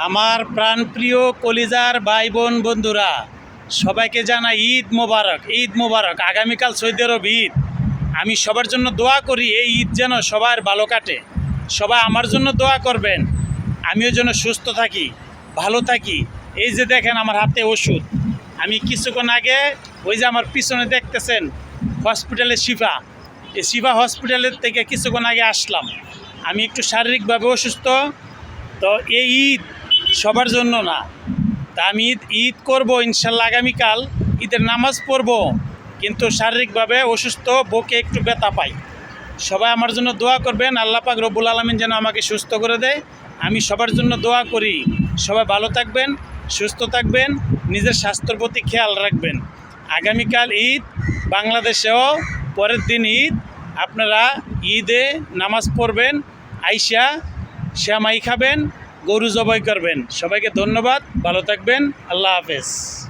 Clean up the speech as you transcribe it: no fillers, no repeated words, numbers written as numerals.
আমার প্রাণপ্রিয় কলিজার ভাই বোন বন্ধুরা, সবাইকে জানাই ঈদ মোবারক। ঈদ মোবারক। আগামীকাল সৌদি আরব ঈদ। আমি সবার জন্য দোয়া করি এই ঈদ যেন সবার ভালো কাটে। সবাই আমার জন্য দোয়া করবেন, আমিও যেন সুস্থ থাকি, ভালো থাকি। এই যে দেখেন আমার হাতে ওষুধ, আমি কিছুক্ষণ আগে ওই যে আমার পিছনে দেখতেছেন হসপিটালে শিফা, এই শিফা হসপিটালের থেকে কিছুক্ষণ আগে আসলাম। আমি একটু শারীরিকভাবে অসুস্থ, তো এই ঈদ সবার জন্য না। তা আমি ঈদ করবো ইনশাল্লাহ, আগামীকাল ঈদের নামাজ পড়বো, কিন্তু শারীরিকভাবে অসুস্থ, বুকে একটু ব্যথা পাই। সবাই আমার জন্য দোয়া করবেন, আল্লাহ পাক রব্বুল আলামিন যেন আমাকে সুস্থ করে দেয়। আমি সবার জন্য দোয়া করি। সবাই ভালো থাকবেন, সুস্থ থাকবেন, নিজের স্বাস্থ্যের প্রতি খেয়াল রাখবেন। আগামীকাল ঈদ, বাংলাদেশেও পরের দিন ঈদ। আপনারা ঈদে নামাজ পড়বেন, আইসা শ্যামাই খাবেন, গরু জবাই করবেন। সবাইকে ধন্যবাদ, ভালো থাকবেন, আল্লাহ হাফেজ।